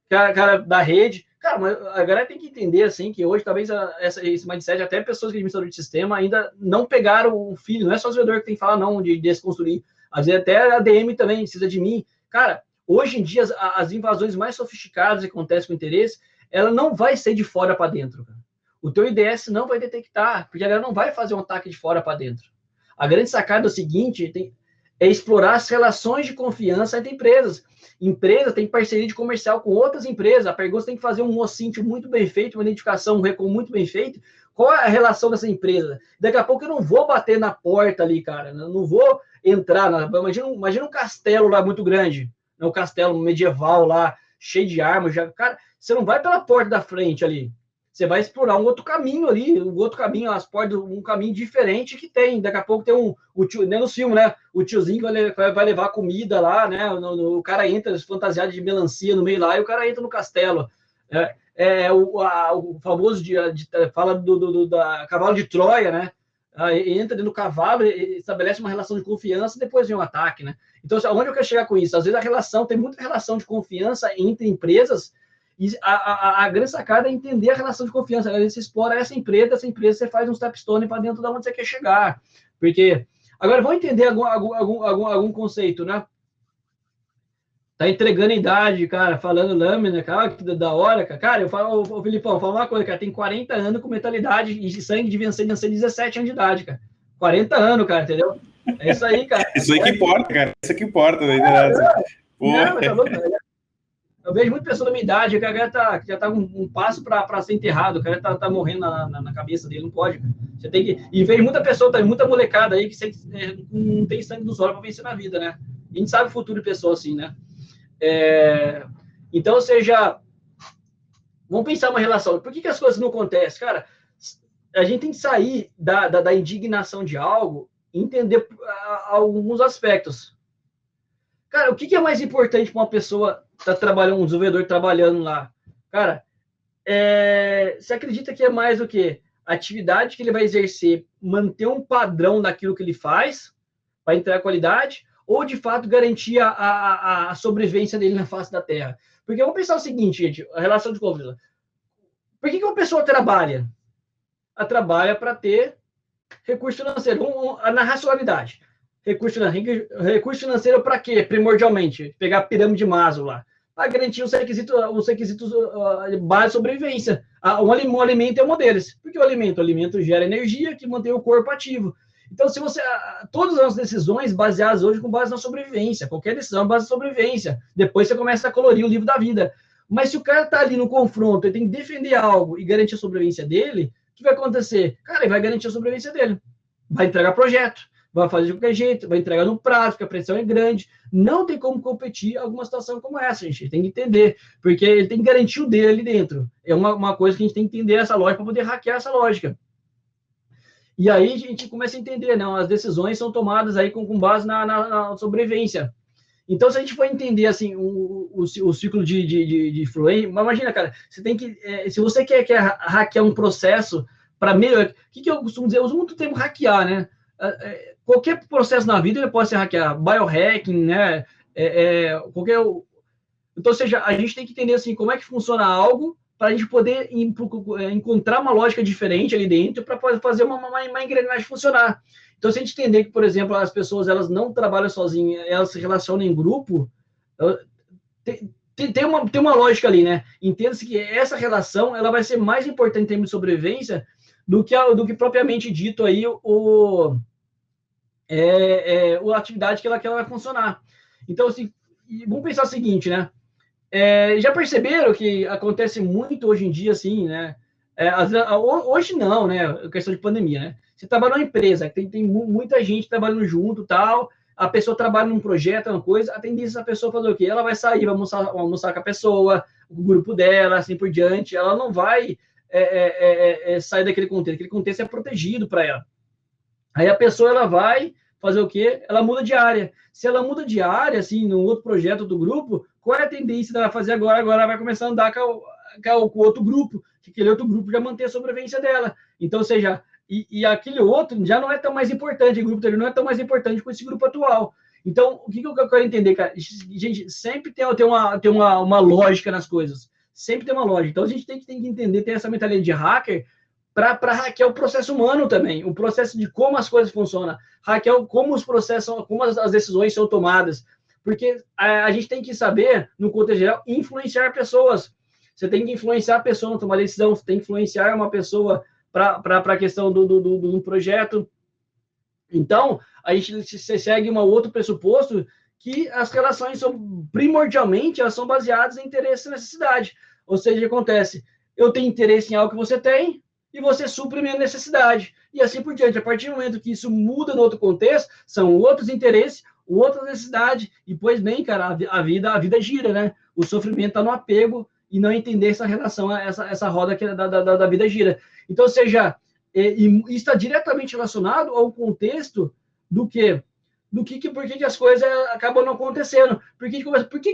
cara da rede, cara, mas a galera tem que entender, assim, que hoje talvez esse mindset, até pessoas que administram de sistema ainda não pegaram o filho, não é só o desenvolvedor que tem que falar, não, de desconstruir, às vezes até a DM também precisa de mim, cara, hoje em dia as invasões mais sofisticadas que acontecem com interesse, ela não vai ser de fora para dentro, cara. O teu IDS não vai detectar, porque a galera não vai fazer um ataque de fora para dentro. A grande sacada é o seguinte, é explorar as relações de confiança entre empresas. Empresa tem parceria de comercial com outras empresas. A pergunta tem que fazer um OSINT muito bem feito, uma identificação, um recall muito bem feito. Qual é a relação dessa empresa? Daqui a pouco eu não vou bater na porta ali, cara. Eu não vou entrar. Imagina um castelo lá muito grande. Um castelo medieval lá, cheio de armas. Cara, você não vai pela porta da frente ali. Você vai explorar um outro caminho ali, as portas, um caminho diferente que tem. Daqui a pouco tem o tio, nem no filme, né? O tiozinho que vai levar comida lá, né? O cara entra fantasiado de melancia no meio lá e o cara entra no castelo. O famoso fala da cavalo de Troia, né? Aí entra dentro do cavalo, estabelece uma relação de confiança, depois vem um ataque, né? Então, onde eu quero chegar com isso? Às vezes tem muita relação de confiança entre empresas, e a grande sacada é entender a relação de confiança. Às vezes você explora essa empresa você faz um stepstone para dentro de onde você quer chegar. Porque, agora, vamos entender algum conceito, né? Tá entregando idade, cara, falando lâmina, cara, que da hora, cara. Cara, eu falo, ô Filipão, fala uma coisa, cara, tem 40 anos com mentalidade e sangue de vencer 17 anos de idade, cara. 40 anos, cara, entendeu? É isso aí, cara. Isso aí que importa, cara. Isso que importa, né? Não, tá louco, cara. Eu vejo muita pessoa da minha idade, o cara já tá um passo para ser enterrado, o cara tá morrendo na cabeça dele, não pode. Cara. Você tem que. E vejo muita pessoa, tá, muita molecada aí que não tem sangue nos olhos para vencer na vida, né? A gente sabe o futuro de pessoa assim, né? Então, ou seja, vamos pensar uma relação. Por que as coisas não acontecem? Cara, a gente tem que sair da indignação de algo e entender alguns aspectos. Cara, o que é mais importante para uma pessoa tá trabalhando, um desenvolvedor trabalhando lá? Cara, você acredita que é mais o quê? A atividade que ele vai exercer, manter um padrão daquilo que ele faz, para entregar qualidade, ou de fato garantir a sobrevivência dele na face da Terra? Porque vamos pensar o seguinte, gente, a relação de convívio. Por que uma pessoa trabalha? Ela trabalha para ter recurso financeiro, na racionalidade. Recurso financeiro para quê? Primordialmente, pegar a pirâmide de Maslow lá. Para garantir os requisitos base de sobrevivência. O alimento é um deles. Por que o alimento gera energia que mantém o corpo ativo. Então, se você. Todas as decisões baseadas hoje com base na sobrevivência. Qualquer decisão é base na sobrevivência. Depois você começa a colorir o livro da vida. Mas se o cara está ali no confronto, ele tem que defender algo e garantir a sobrevivência dele, o que vai acontecer? Cara, ele vai garantir a sobrevivência dele. Vai entregar projeto, vai fazer de qualquer jeito, vai entregar no prazo, porque a pressão é grande. Não tem como competir alguma situação como essa, gente. Ele tem que entender, porque ele tem que garantir o dele ali dentro. É uma coisa que a gente tem que entender essa lógica para poder hackear essa lógica. E aí a gente começa a entender, não, as decisões são tomadas aí com base na sobrevivência. Então, se a gente for entender assim o ciclo de fluência, imagina, cara, você tem que, se você quer hackear um processo para melhorar, o que eu costumo dizer? Eu uso muito o termo hackear, né? Qualquer processo na vida ele pode ser hackeado, biohacking, né? Qualquer. Então, ou seja, a gente tem que entender assim como é que funciona algo para a gente poder encontrar uma lógica diferente ali dentro para fazer uma engrenagem funcionar. Então, se a gente entender que, por exemplo, as pessoas elas não trabalham sozinhas, elas se relacionam em grupo, tem uma lógica ali, né? Entenda-se que essa relação ela vai ser mais importante em termos de sobrevivência do que propriamente dito aí a atividade que ela vai funcionar. Então, assim, vamos pensar o seguinte, né? Já perceberam que acontece muito hoje em dia, assim, né? Hoje não, né? Questão de pandemia, né? Você trabalha numa empresa, tem muita gente trabalhando junto, tal, a pessoa trabalha num projeto, uma coisa, a tendência da pessoa fazer o quê? Ela vai sair, vai almoçar com a pessoa, o grupo dela, assim por diante, ela não vai sair daquele contexto, aquele contexto é protegido para ela. Aí a pessoa, ela vai fazer o quê? Ela muda de área. Se ela muda de área, assim, no outro projeto do grupo, qual é a tendência dela fazer agora? Agora ela vai começar a andar com o outro grupo, que aquele outro grupo já mantém a sobrevivência dela. Então, ou seja, e aquele outro já não é tão mais importante, o grupo dele não é tão mais importante com esse grupo atual. Então, o que eu quero entender, cara? Gente, sempre tem uma lógica nas coisas. Sempre tem uma lógica. Então, a gente tem que entender, ter essa mentalidade de hacker para hackear o processo humano também, o processo de como as coisas funcionam, hackear como os processos, como as decisões são tomadas, porque a gente tem que saber, no contexto geral, influenciar pessoas. Você tem que influenciar a pessoa a tomar decisão, você tem que influenciar uma pessoa para a questão do projeto. Então, a gente segue um outro pressuposto que as relações são, primordialmente, elas são baseadas em interesse e necessidade. Ou seja, acontece, eu tenho interesse em algo que você tem, e você supre minha necessidade. E assim por diante. A partir do momento que isso muda no outro contexto, são outros interesses, outras necessidades. E, pois bem, cara, a vida gira, né? O sofrimento está no apego e não entender essa relação, essa roda que da vida gira. Então, ou seja, e está diretamente relacionado ao contexto do quê? Por que as coisas acabam não acontecendo? Por que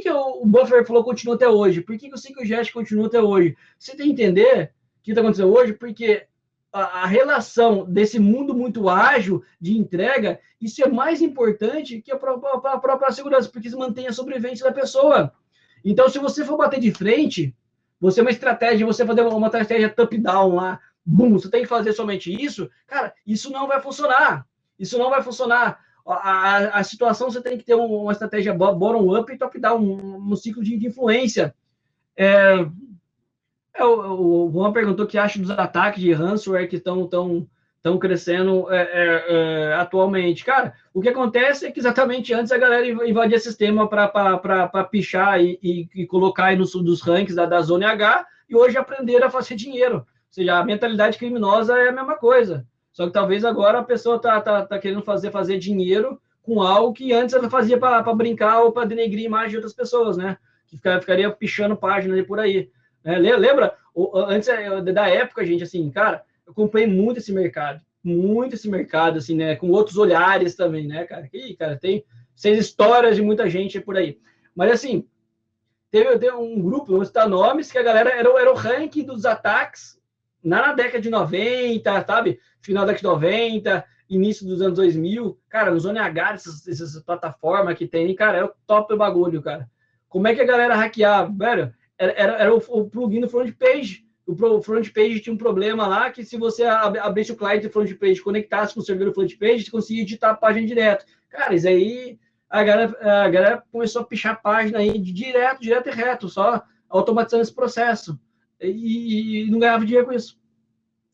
o Buffer Flow continua até hoje? Por que o 5GES continua até hoje? Você tem que entender o que está acontecendo hoje, porque a relação desse mundo muito ágil de entrega, isso é mais importante que a própria segurança, porque isso mantém a sobrevivência da pessoa. Então, se você for bater de frente, você uma estratégia, você fazer uma estratégia top-down lá, bum, você tem que fazer somente isso, cara, isso não vai funcionar. Isso não vai funcionar. A situação, você tem que ter uma estratégia bottom-up e top-down, um ciclo de influência. O Juan perguntou o que acha dos ataques de ransomware que estão crescendo atualmente. Cara, o que acontece é que exatamente antes a galera invadia sistema para pichar e colocar aí nos rankings da Zona H, e hoje aprenderam a fazer dinheiro. Ou seja, a mentalidade criminosa é a mesma coisa. Só que talvez agora a pessoa tá querendo fazer dinheiro com algo que antes ela fazia para brincar ou para denegrir a imagem de outras pessoas, né? Que ficaria pichando páginas por aí. Lembra? Antes da época, gente, assim, cara, eu comprei muito esse mercado, assim, né? Com outros olhares também, né, cara? E, cara, tem 6 histórias de muita gente por aí. Mas, assim, teve um grupo, vou citar nomes, que a galera era o ranking dos ataques na década de 90, sabe? Final da década de 90, início dos anos 2000. Cara, no Zona H, essas plataformas que tem, cara, é o top do bagulho, cara. Como é que a galera hackeava, velho? Era o plugin do front page. O front page tinha um problema lá que se você abrisse o client do front page, conectasse com o servidor do front page, você conseguia editar a página direto. Cara, isso aí a galera começou a pichar a página aí direto e reto, só automatizando esse processo. E não ganhava dinheiro com isso.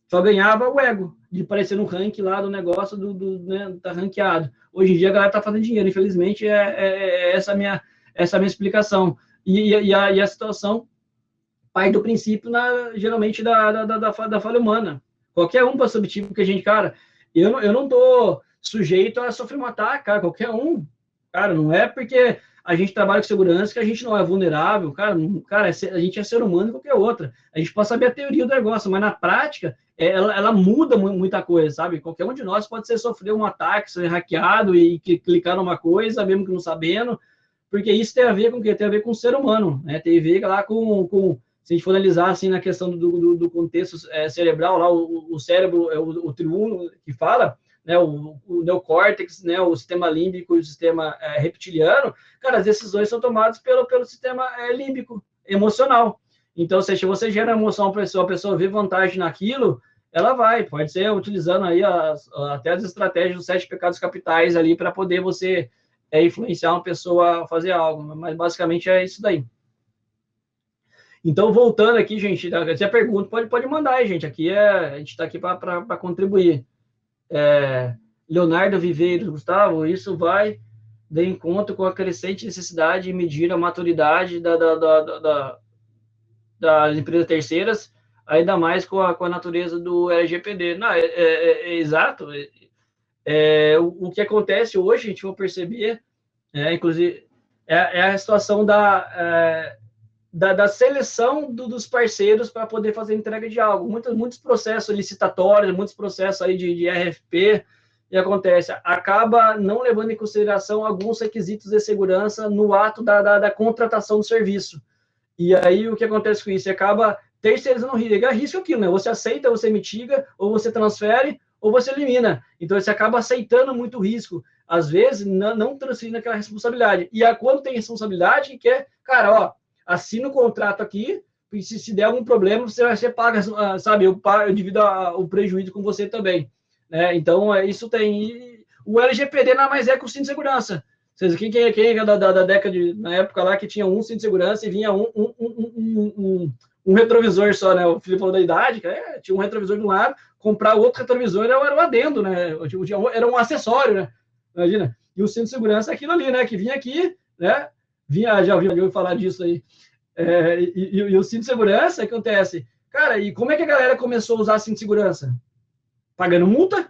Só ganhava o ego de aparecer no ranking lá do negócio né, tá ranqueado. Hoje em dia a galera tá fazendo dinheiro, infelizmente essa a minha explicação. E a situação parte do princípio, geralmente, da falha humana. Qualquer um passa subtipo, porque a gente, cara, eu não tô sujeito a sofrer um ataque, cara, qualquer um. Cara, não é porque a gente trabalha com segurança que a gente não é vulnerável, cara, a gente é ser humano e qualquer outra. A gente pode saber a teoria do negócio, mas na prática, ela muda muita coisa, sabe? Qualquer um de nós pode sofrer um ataque, ser hackeado e clicar numa coisa, mesmo que não sabendo, porque isso tem a ver com o quê? Tem a ver com o ser humano, né? Tem a ver lá com se a gente for analisar assim na questão do contexto cerebral, lá o cérebro é o triuno que fala, né? O neocórtex, né? O sistema límbico e o sistema reptiliano, cara, as decisões são tomadas pelo sistema límbico, emocional. Então, se você gera emoção para a pessoa vê vantagem naquilo, ela pode ser utilizando aí até as estratégias dos 7 pecados capitais ali para poder você influenciar uma pessoa a fazer algo, mas basicamente é isso daí. Então, voltando aqui, gente, se a pergunta, pode mandar aí, gente, aqui a gente está aqui para contribuir. Leonardo Viveiros, Gustavo, isso vai de encontro com a crescente necessidade de medir a maturidade das empresas terceiras, ainda mais com a natureza do LGPD. Não, exato. O que acontece hoje, a gente vai perceber, inclusive, é a situação da seleção dos parceiros para poder fazer entrega de algo. Muitos processos licitatórios, muitos processos aí de RFP, e acontece, acaba não levando em consideração alguns requisitos de segurança no ato da contratação do serviço. E aí, o que acontece com isso? Você acaba terceirizando o risco. É risco aquilo, né? Você aceita, você mitiga, ou você transfere, ou você elimina. Então, você acaba aceitando muito risco. Às vezes, não transferindo aquela responsabilidade. E quando tem responsabilidade, que é, cara, ó, assina o contrato aqui, e se der algum problema, você paga, sabe? Eu divido o prejuízo com você também. Né? Então, isso tem. E o LGPD nada mais é que o cinto de segurança. Ou seja, quem é da década na época lá que tinha um cinto de segurança e vinha um retrovisor só, né? O Felipe falou da idade, tinha um retrovisor de um lado, comprar outro retrovisor era um adendo, né? Era um acessório, né? Imagina. E o cinto de segurança é aquilo ali, né? Que vinha aqui, né? Já ouviu falar disso aí. E o cinto de segurança, o que acontece? Cara, e como é que a galera começou a usar cinto de segurança? Pagando multa,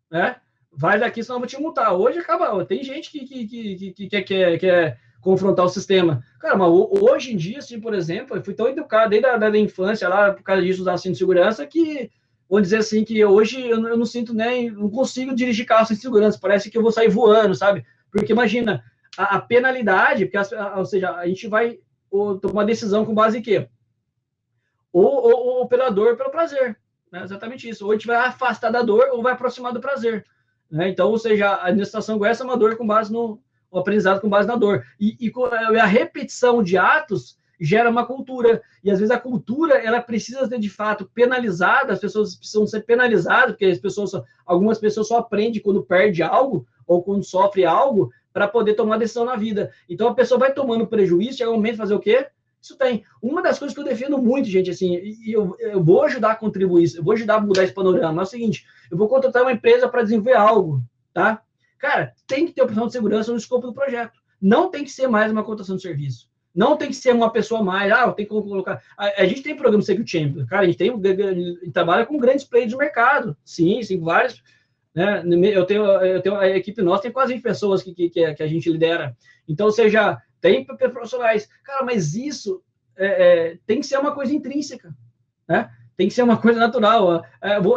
né? Vai daqui, senão eu vou te multar. Hoje acaba. Tem gente que quer confrontar o sistema. Cara, mas hoje em dia, assim, por exemplo, eu fui tão educado desde a infância lá, por causa disso, usar cinto de segurança, que, vou dizer assim, que hoje eu não sinto não consigo dirigir carro sem segurança. Parece que eu vou sair voando, sabe? Porque imagina, a penalidade, porque, ou seja, a gente vai tomar decisão com base em quê? O operador pelo prazer. né? Exatamente isso. Ou a gente vai afastar da dor ou vai aproximar do prazer. Né? Então, ou seja, a administração igual essa é uma dor com base no o aprendizado com base na dor. E a repetição de atos gera uma cultura. E às vezes a cultura ela precisa ser de fato penalizada, as pessoas precisam ser penalizadas, porque algumas pessoas só aprendem quando perde algo ou quando sofre algo para poder tomar decisão na vida. Então a pessoa vai tomando prejuízo, chega um momento de fazer o quê? Isso tem. Uma das coisas que eu defendo muito, gente, assim, e eu vou ajudar a contribuir, eu vou ajudar a mudar esse panorama, é o seguinte, eu vou contratar uma empresa para desenvolver algo, tá? Cara, tem que ter opção de segurança no escopo do projeto. Não tem que ser mais uma cotação de serviço. Não tem que ser uma pessoa mais, eu tenho que colocar... A gente tem programa Security Champion, cara, a gente trabalha com grandes players do mercado. Sim, vários, né? Eu tenho a equipe nossa, tem quase 20 pessoas que a gente lidera. Então, ou seja, tem profissionais. Cara, mas isso tem que ser uma coisa intrínseca, né? Tem que ser uma coisa natural.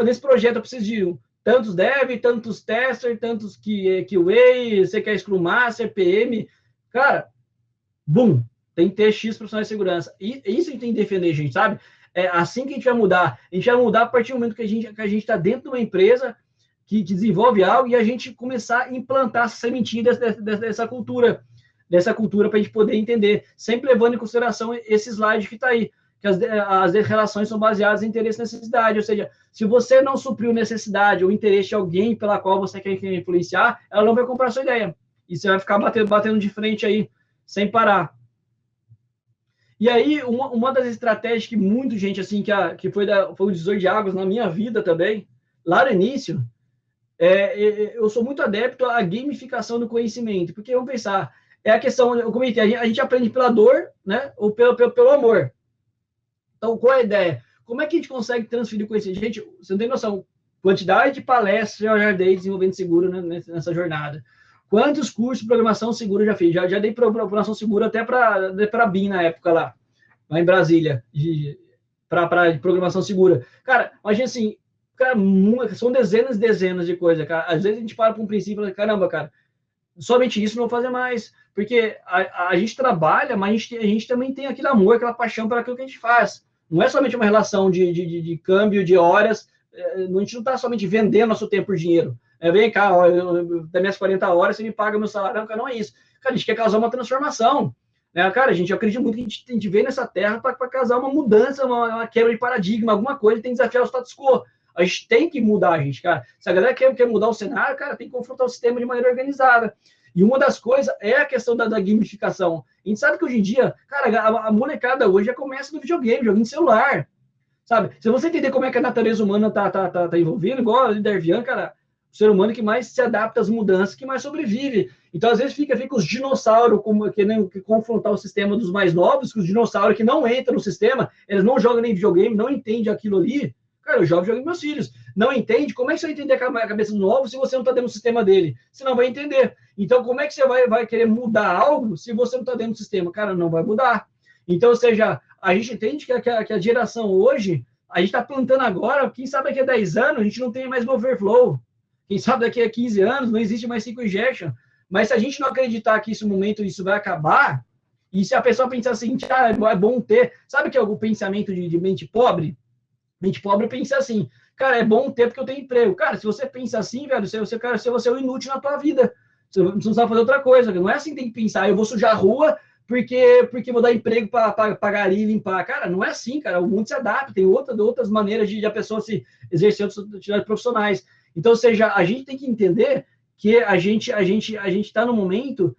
Nesse projeto eu preciso de tantos dev, tantos tester, tantos QA, você quer Scrum Master, PM. Cara, boom, tem que ter X profissionais de segurança. E isso a gente tem que defender, gente, sabe? É assim que a gente vai mudar. A gente vai mudar a partir do momento que a gente está dentro de uma empresa que desenvolve algo e a gente começar a implantar essa sementinha dessa cultura para a gente poder entender, sempre levando em consideração esse slide que está aí, que as relações são baseadas em interesse e necessidade, ou seja, se você não supriu necessidade ou interesse de alguém pela qual você quer influenciar, ela não vai comprar a sua ideia, e você vai ficar batendo de frente aí, sem parar. E aí, uma das estratégias que muita gente, assim, que foi o divisor de águas na minha vida também, lá no início, eu sou muito adepto à gamificação do conhecimento, porque vamos pensar, é a questão, eu comentei, a gente aprende pela dor, né, ou pelo amor. Então, qual é a ideia? Como é que a gente consegue transferir conhecimento? Gente, você não tem noção, quantidade de palestras eu já dei desenvolvendo seguro, né, nessa jornada. Quantos cursos de programação segura eu já fiz? Já dei programação segura até para a BIM na época lá em Brasília, para programação segura. Cara, imagina assim, cara, são dezenas e dezenas de coisas, cara. Às vezes a gente para um princípio e fala, caramba, cara, somente isso não vou fazer mais. Porque a gente trabalha, mas a gente também tem aquele amor, aquela paixão para aquilo que a gente faz. Não é somente uma relação de câmbio de horas, a gente não está somente vendendo nosso tempo por dinheiro. Vem cá, das minhas 40 horas, você me paga meu salário. Não, cara, não é isso. Cara, a gente quer causar uma transformação. Cara, eu acredito muito que a gente veio nessa terra para causar uma mudança, uma quebra de paradigma, alguma coisa, tem que desafiar o status quo. A gente tem que mudar, gente, cara. Se a galera quer mudar o cenário, cara, tem que confrontar o sistema de maneira organizada. E uma das coisas é a questão da gamificação. A gente sabe que hoje em dia, cara, a molecada hoje já começa no videogame, joguinho de celular. Sabe? Se você entender como é que a natureza humana tá envolvida, igual a Darvian, cara, o ser humano que mais se adapta às mudanças, que mais sobrevive. Então, às vezes, fica os dinossauros querendo confrontar o sistema dos mais novos, que os dinossauros que não entram no sistema, eles não jogam nem videogame, não entendem aquilo ali. Cara, eu jogo videogame com meus filhos. Não entende? Como é que você vai entender a cabeça do novo se você não está dentro do sistema dele? Você não vai entender. Então, como é que você vai querer mudar algo se você não está dentro do sistema? Cara, não vai mudar. Então, ou seja, a gente entende que a geração hoje, a gente está plantando agora, quem sabe daqui a 10 anos a gente não tem mais no overflow. Quem sabe daqui a 15 anos não existe mais 5 injection. Mas se a gente não acreditar que esse momento isso vai acabar, e se a pessoa pensar assim, é bom ter... Sabe que é o pensamento de mente pobre? Mente pobre pensa assim, cara, é bom ter porque eu tenho emprego. Cara, se você pensa assim, velho, você é um inútil na tua vida. Você não sabe fazer outra coisa. Não é assim que tem que pensar, eu vou sujar a rua porque vou dar emprego para pagar e limpar. Cara, não é assim, cara. O mundo se adapta, tem outras maneiras de a pessoa se exercer outras atividades profissionais. Então, ou seja, a gente tem que entender que a gente está no momento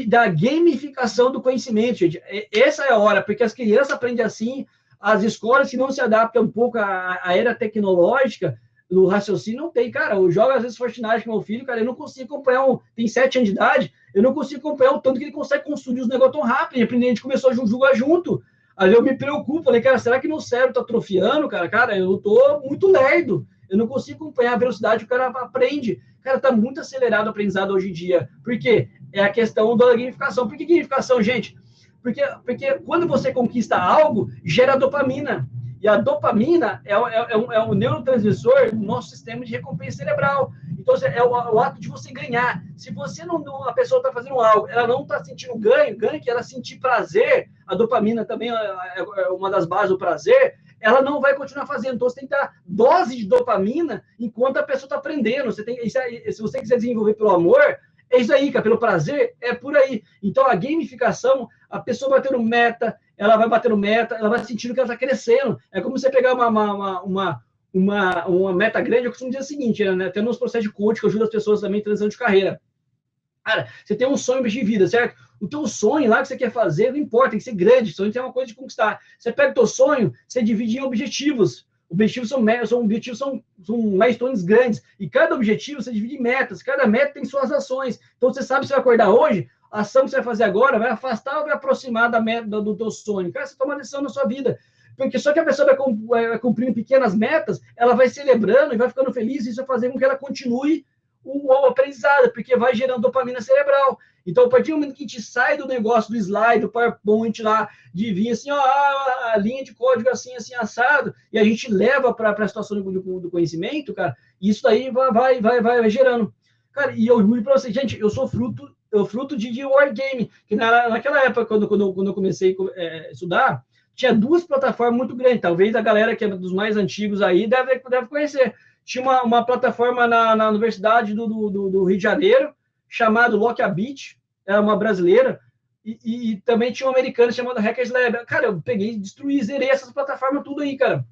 da gamificação do conhecimento, gente. Essa é a hora, porque as crianças aprendem assim, as escolas que não se adaptam um pouco à era tecnológica, no raciocínio, não tem. Cara, eu jogo às vezes Fortnite com meu filho, cara, eu não consigo acompanhar, tem 7 anos de idade, eu não consigo acompanhar o tanto que ele consegue construir os negócios tão rápido, a gente começou a jogar junto. Aí eu me preocupo, falei, cara, será que meu cérebro tá atrofiando, cara? Cara, eu tô muito lerdo, eu não consigo acompanhar a velocidade que o cara aprende. Cara, tá muito acelerado o aprendizado hoje em dia. Por quê? É a questão da gamificação. Por que gamificação, gente? Porque quando você conquista algo, gera dopamina. E a dopamina é o neurotransmissor do nosso sistema de recompensa cerebral. Então, é o ato de você ganhar. Se você a pessoa está fazendo algo, ela não está sentindo ganho que ela sentir prazer, a dopamina também é uma das bases do prazer, ela não vai continuar fazendo. Então, você tem que dar dose de dopamina enquanto a pessoa está aprendendo. Se você quiser desenvolver pelo amor, é isso aí, cara, pelo prazer, é por aí. Então, a gamificação, a pessoa batendo meta, ela vai sentindo que ela está crescendo. É como você pegar uma meta grande. Eu costumo dizer o seguinte, né? Tem uns processos de coach que ajuda as pessoas também transição de carreira. Cara, você tem um sonho de vida, certo? O teu sonho lá que você quer fazer, não importa, tem que ser grande, o sonho tem uma coisa de conquistar. Você pega o teu sonho, você divide em objetivos. Objetivos são milestones grandes. E cada objetivo você divide em metas. Cada meta tem suas ações. Então você sabe se vai acordar hoje, a ação que você vai fazer agora vai afastar ou vai aproximar da meta do teu sonho. Cara, você toma uma decisão na sua vida. Porque só que a pessoa vai cumprindo pequenas metas, ela vai celebrando e vai ficando feliz, e isso vai fazer com que ela continue o aprendizado, porque vai gerando dopamina cerebral. Então, a partir do momento que a gente sai do negócio do slide, do PowerPoint lá, de vir assim, ó, a linha de código assim, assado, e a gente leva para a situação do conhecimento, cara, isso daí vai gerando. Cara, e eu juro para vocês, gente, eu sou fruto de Wargame, que naquela época, quando eu comecei a estudar, tinha duas plataformas muito grandes, talvez a galera que é dos mais antigos aí deve conhecer. Tinha uma plataforma na Universidade do Rio de Janeiro, chamada Lockabit, era uma brasileira, e também tinha uma americana chamada Hackers Lab. Cara, eu peguei, destruí, zerei essas plataformas tudo aí, cara.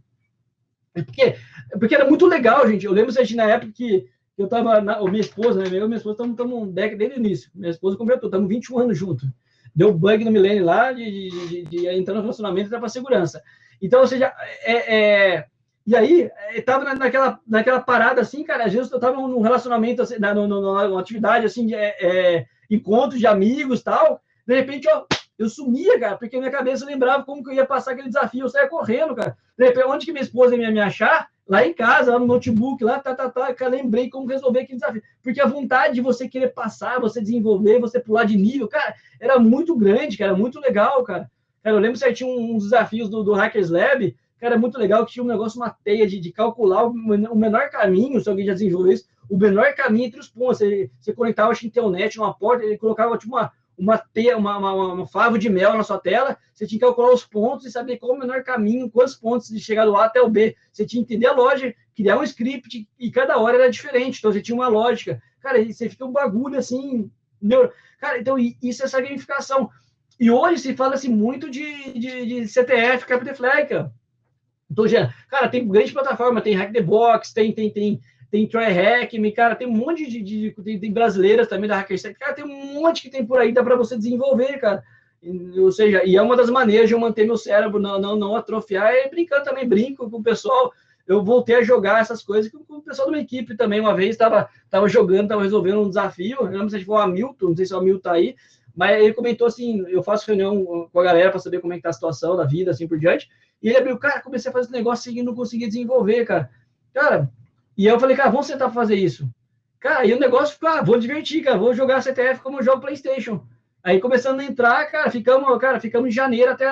Porque era muito legal, gente. Eu lembro, gente, na época que eu tava, minha esposa, né? Eu e minha esposa estamos desde o início. Minha esposa completou, estamos 21 anos juntos. Deu bug no milênio lá, de entrar no relacionamento e entrar para segurança. Então, ou seja, e aí, estava naquela parada assim, cara, às vezes eu estava num relacionamento, assim, numa atividade, assim, encontros de amigos e tal, de repente, eu sumia, cara, porque minha cabeça lembrava como que eu ia passar aquele desafio, eu saía correndo, cara. De repente, onde que minha esposa ia me achar? Lá em casa, lá no notebook, lá, cara, lembrei como resolver aquele desafio. Porque a vontade de você querer passar, você desenvolver, você pular de nível, cara, era muito grande, cara, muito legal, cara. Cara, eu lembro certinho uns desafios do Hackers Lab, cara, é muito legal, que tinha um negócio, uma teia de calcular o menor caminho, se alguém já desenvolveu isso, o menor caminho entre os pontos. Você conectava, acho que internet, numa porta, ele colocava tipo uma teia, uma favo de mel na sua tela, você tinha que calcular os pontos e saber qual o menor caminho, quantos pontos de chegar do A até o B. Você tinha que entender a lógica, criar um script, e cada hora era diferente, então você tinha uma lógica. Cara, e você fica um bagulho assim, cara, então isso é essa gamificação. E hoje se fala-se muito de CTF, Capture the Flag, cara. Então, cara, tem grande plataforma, tem Hack the Box, tem TryHack, cara, tem um monte tem brasileiras também da HackerSec, cara, tem um monte que tem por aí, dá para você desenvolver, cara. Ou seja, e é uma das maneiras de eu manter meu cérebro não atrofiar, é brincando também, brinco com o pessoal. Eu voltei a jogar essas coisas com o pessoal da minha equipe também. Uma vez estava jogando, estava resolvendo um desafio, eu não sei se foi o Hamilton, não sei se o Hamilton tá aí, mas ele comentou assim, eu faço reunião com a galera para saber como é que tá a situação da vida, assim por diante, e ele abriu, cara, comecei a fazer esse negócio e não conseguia desenvolver, cara. E aí eu falei, cara, vamos sentar para fazer isso. Cara, e o negócio ficou, vou divertir, cara, vou jogar CTF como eu jogo PlayStation. Aí começando a entrar, cara, ficamos em janeiro até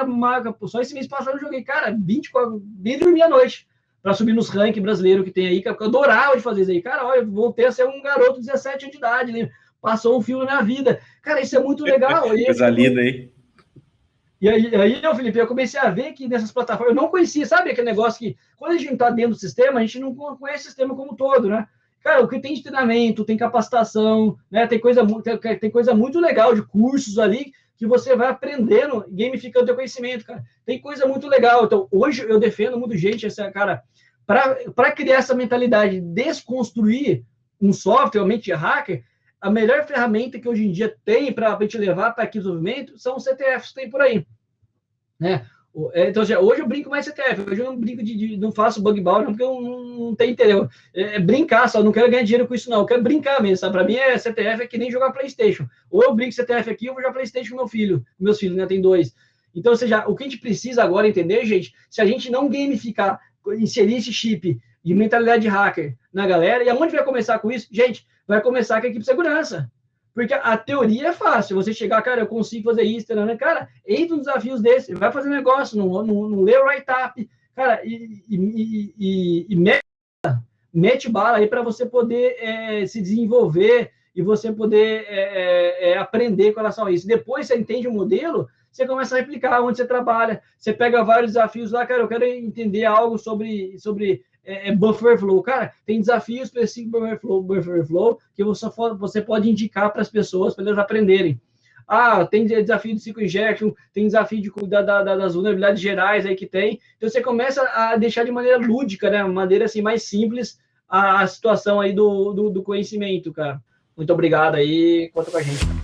só esse mês passado eu joguei, cara, 24, nem dormi à noite para subir nos rankings brasileiros que tem aí, cara, porque eu adorava de fazer isso aí. Cara, olha, eu voltei a ser um garoto de 17 anos de idade, né? Passou um filme na minha vida. Cara, isso é muito legal. Coisa linda aí. E aí, Felipe, eu comecei a ver que nessas plataformas, eu não conhecia, sabe aquele negócio que, quando a gente está dentro do sistema, a gente não conhece o sistema como um todo, né? Cara, o que tem de treinamento, tem capacitação, né? Tem coisa muito legal de cursos ali que você vai aprendendo, gamificando o teu conhecimento, cara. Tem coisa muito legal. Então, hoje eu defendo muito gente, cara, para criar essa mentalidade, desconstruir um software, uma mente hacker, a melhor ferramenta que hoje em dia tem para te levar para aqui o desenvolvimento são os CTFs que tem por aí, né? Então, hoje eu brinco mais CTF, hoje eu não brinco não faço bug bounty, porque eu não tenho interesse. É brincar só, não quero ganhar dinheiro com isso, não. Eu quero brincar mesmo, sabe? Para mim, CTF é que nem jogar PlayStation. Ou eu brinco CTF aqui, ou vou jogar PlayStation com meus filhos, né? Tem 2. Então, ou seja, o que a gente precisa agora entender, gente, se a gente não gamificar, inserir esse chip de mentalidade de hacker na galera, e aonde vai começar com isso? Gente, vai começar com a equipe de segurança. Porque a teoria é fácil, você chegar, cara, eu consigo fazer isso, né? Cara, entra nos desafios desses, vai fazer negócio, não lê o write-up, cara, e mete bala aí para você poder se desenvolver e você poder aprender com relação a isso. Depois você entende o modelo, você começa a replicar onde você trabalha. Você pega vários desafios lá, cara, eu quero entender algo sobre buffer flow. Cara, tem desafios específicos buffer flow que você pode indicar para as pessoas, para elas aprenderem. Tem desafio de cycle injection, tem desafio de cuidar das vulnerabilidades gerais aí que tem. Então, você começa a deixar de maneira lúdica, né? Maneira assim, mais simples a situação aí do conhecimento, cara. Muito obrigado aí, conta com a gente.